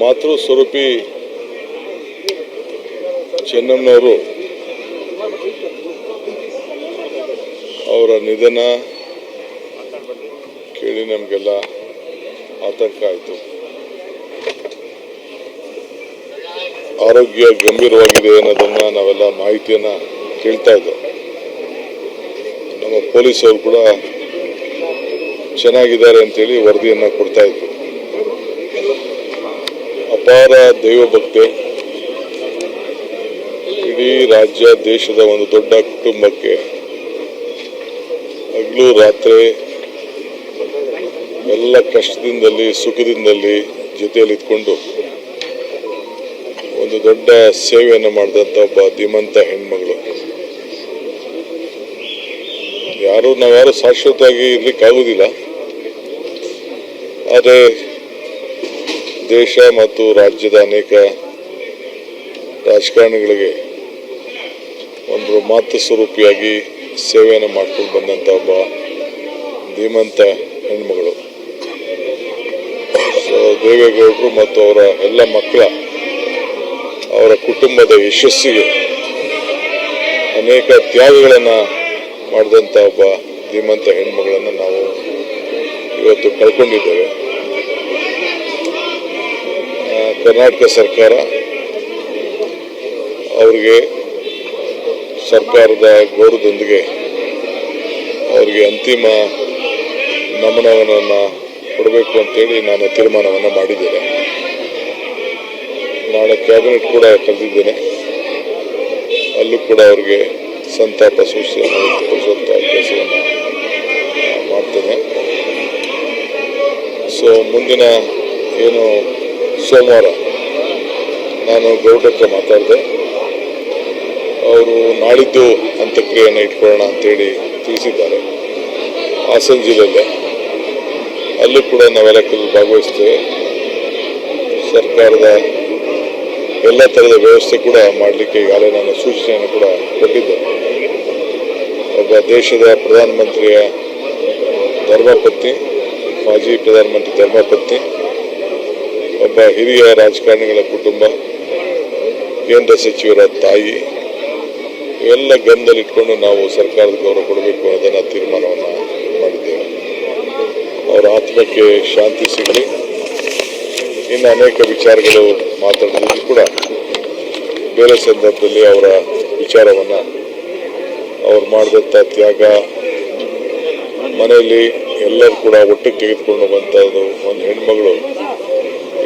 ಮಾತೃ ಸ್ವರೂಪಿ ಚೆನ್ನಮ್ಮನವರು ಅವರ ನಿಧನ ಕೇಳಿ ನಮಗೆಲ್ಲ ಆತಂಕ ಆಯಿತು. ಆರೋಗ್ಯ ಗಂಭೀರವಾಗಿದೆ ಅನ್ನೋದನ್ನು ನಾವೆಲ್ಲ ಮಾಹಿತಿಯನ್ನು ಕೇಳ್ತಾ ಇದ್ದೋ. ನಮ್ಮ ಪೊಲೀಸರು ಕೂಡ ಚೆನ್ನಾಗಿದ್ದಾರೆ ಅಂತೇಳಿ ವರದಿಯನ್ನು ಕೊಡ್ತಾ ಇದ್ರು. ಅಪಾರ ದೈವಭಕ್ತಿ, ಇಡೀ ರಾಜ್ಯ ದೇಶದ ಒಂದು ದೊಡ್ಡ ಕುಟುಂಬಕ್ಕೆ ಹಗಲು ರಾತ್ರಿ ಎಲ್ಲ ಕಷ್ಟದಿಂದಲೇ ಸುಖದಿಂದಲೇ ಜೊತೆಯಲ್ಲಿ ಇದ್ಕೊಂಡು ಒಂದು ದೊಡ್ಡ ಸೇವೆಯನ್ನು ಮಾಡಿದಂಥ ಒಬ್ಬ ಧೀಮಂತ ಹೆಣ್ಮಗಳು. ನಾವ್ಯಾರು ಶಾಶ್ವತವಾಗಿ ಇರ್ಲಿಕ್ಕಾಗುವುದಿಲ್ಲ. ಆದರೆ ದೇಶ ಮತ್ತು ರಾಜ್ಯದ ಅನೇಕ ರಾಜಕಾರಣಿಗಳಿಗೆ ಒಂದು ಮಾತೃ ಸ್ವರೂಪಿಯಾಗಿ ಸೇವೆಯನ್ನು ಮಾಡ್ಕೊಂಡು ಬಂದಂಥ ಒಬ್ಬ ಧೀಮಂತ ಹೆಣ್ಮಗಳು. ದೇವೇಗೌಡರು ಮತ್ತು ಅವರ ಎಲ್ಲ ಮಕ್ಕಳ ಅವರ ಕುಟುಂಬದ ಯಶಸ್ಸಿಗೆ ಅನೇಕ ತ್ಯಾಗಗಳನ್ನು ಮಾಡಿದಂಥ ಒಬ್ಬ ಧೀಮಂತ ಹೆಣ್ಮಗಳನ್ನು ನಾವು ಇವತ್ತು ಕಳ್ಕೊಂಡಿದ್ದೇವೆ. ಕರ್ನಾಟಕ ಸರ್ಕಾರ ಅವರಿಗೆ ಸರ್ಕಾರದ ಗೌರವದೊಂದಿಗೆ ಅವರಿಗೆ ಅಂತಿಮ ನಮನವನ್ನು ಕೊಡಬೇಕು ಅಂತೇಳಿ ನಾನು ತೀರ್ಮಾನವನ್ನು ಮಾಡಿದ್ದೇನೆ. ನಾಳೆ ಕ್ಯಾಬಿನೆಟ್ ಕೂಡ ಕರೆದಿದ್ದೇನೆ. ಅಲ್ಲೂ ಕೂಡ ಅವರಿಗೆ ಸಂತಾಪ ಸೂಚನೆಯನ್ನು ವ್ಯಕ್ತಪಡಿಸುವಂಥ ಕೆಲಸವನ್ನು ಮಾಡ್ತೇನೆ. ಮುಂದಿನ ಏನು ಸೋಮವಾರ ನಾನು ಗೌಡ್ರ ಹತ್ರ ಮಾತಾಡಿದೆ. ಅವರು ನಾಳಿದ್ದು ಅಂತ್ಯಕ್ರಿಯೆಯನ್ನು ಇಟ್ಕೊಳ್ಳೋಣ ಅಂತೇಳಿ ತಿಳಿಸಿದ್ದಾರೆ. ಹಾಸನ ಜಿಲ್ಲೆಯಲ್ಲೇ ಅಲ್ಲೂ ಕೂಡ ನಾವೆಲ್ಲ ಭಾಗವಹಿಸ್ತೇವೆ. ಸರ್ಕಾರದ ಎಲ್ಲ ಥರದ ವ್ಯವಸ್ಥೆ ಕೂಡ ಮಾಡಲಿಕ್ಕೆ ಈಗಾಗಲೇ ನಾನು ಸೂಚನೆಯನ್ನು ಕೂಡ ಕೊಟ್ಟಿದ್ದೇನೆ. ಒಬ್ಬ ದೇಶದ ಪ್ರಧಾನಮಂತ್ರಿಯ ಧರ್ಮಪತ್ನಿ, ಮಾಜಿ ಪ್ರಧಾನಮಂತ್ರಿ ಧರ್ಮಪತ್ನಿ, ಒಬ್ಬ ಹಿರಿಯ ರಾಜಕಾರಣಿಗಳ ಕುಟುಂಬ, ಕೇಂದ್ರ ಸಚಿವರ ತಾಯಿ, ಇವೆಲ್ಲ ಗಮನದಲ್ಲಿಟ್ಕೊಂಡು ನಾವು ಸರ್ಕಾರದ ಗೌರವ ಕೊಡಬೇಕು ಅನ್ನೋದನ್ನು ತೀರ್ಮಾನವನ್ನು ಮಾಡಿದ್ದೇವೆ. ಅವರ ಆತ್ಮಕ್ಕೆ ಶಾಂತಿ ಸಿಗಲಿ. ಇನ್ನು ಅನೇಕ ವಿಚಾರಗಳು ಮಾತಾಡಿದ್ರು ಕೂಡ ಬೇರೆ ಸಂದರ್ಭದಲ್ಲಿ ಅವರ ವಿಚಾರವನ್ನು ಅವ್ರು ಮಾಡಿದಂಥ ತ್ಯಾಗ, ಮನೆಯಲ್ಲಿ ಎಲ್ಲರೂ ಕೂಡ ಒಟ್ಟಿಗೆ ತೆಗೆದುಕೊಂಡು ಹೋಗುವಂಥದ್ದು ಒಂದು ಹೆಣ್ಮಗಳು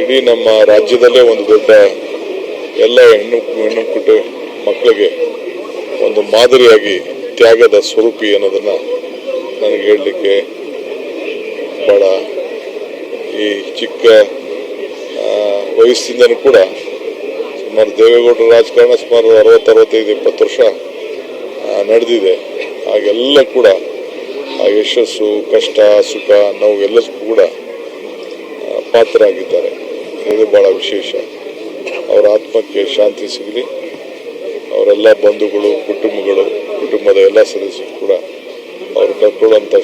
ಇಡೀ ನಮ್ಮ ರಾಜ್ಯದಲ್ಲೇ ಒಂದು ದೊಡ್ಡ ಎಲ್ಲ ಹೆಣ್ಣು ಮಕ್ಕಳಿಗೆ ಒಂದು ಮಾದರಿಯಾಗಿ ತ್ಯಾಗದ ಸ್ವರೂಪಿ ಅನ್ನೋದನ್ನು ನನಗೆ ಹೇಳಲಿಕ್ಕೆ ಭಾಳ ಈ ಚಿಕ್ಕ ವಯಸ್ಸಿಂದನೂ ಕೂಡ ಸುಮಾರು ದೇವೇಗೌಡರ ರಾಜಕಾರಣ ಸುಮಾರು 60-65-20 ವರ್ಷ ನಡೆದಿದೆ. ಹಾಗೆಲ್ಲ ಕೂಡ ಆ ಯಶಸ್ಸು, ಕಷ್ಟ, ಸುಖ, ನೋವು ಎಲ್ಲದಕ್ಕೂ ಕೂಡ ಪಾತ್ರರಾಗಿದ್ದಾರೆ. ಇದು ಭಾಳ ವಿಶೇಷ. ಅವರ ಆತ್ಮಕ್ಕೆ ಶಾಂತಿ ಸಿಗಲಿ. ಅವರೆಲ್ಲ ಬಂಧುಗಳು, ಕುಟುಂಬದ ಎಲ್ಲ ಸದಸ್ಯರು ಕೂಡ ಅವರು ಕಳ್ಕೊಂಡಂಥ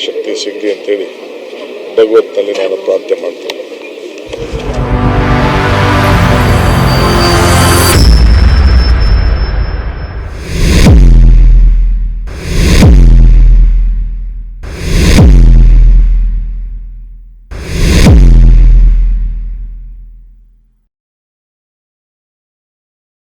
ಶಕ್ತಿ ಸಿಗಲಿ ಅಂತೇಳಿ ಭಗವಂತನಲ್ಲಿ ನಾನು ಪ್ರಾರ್ಥನೆ ಮಾಡ್ತೇನೆ.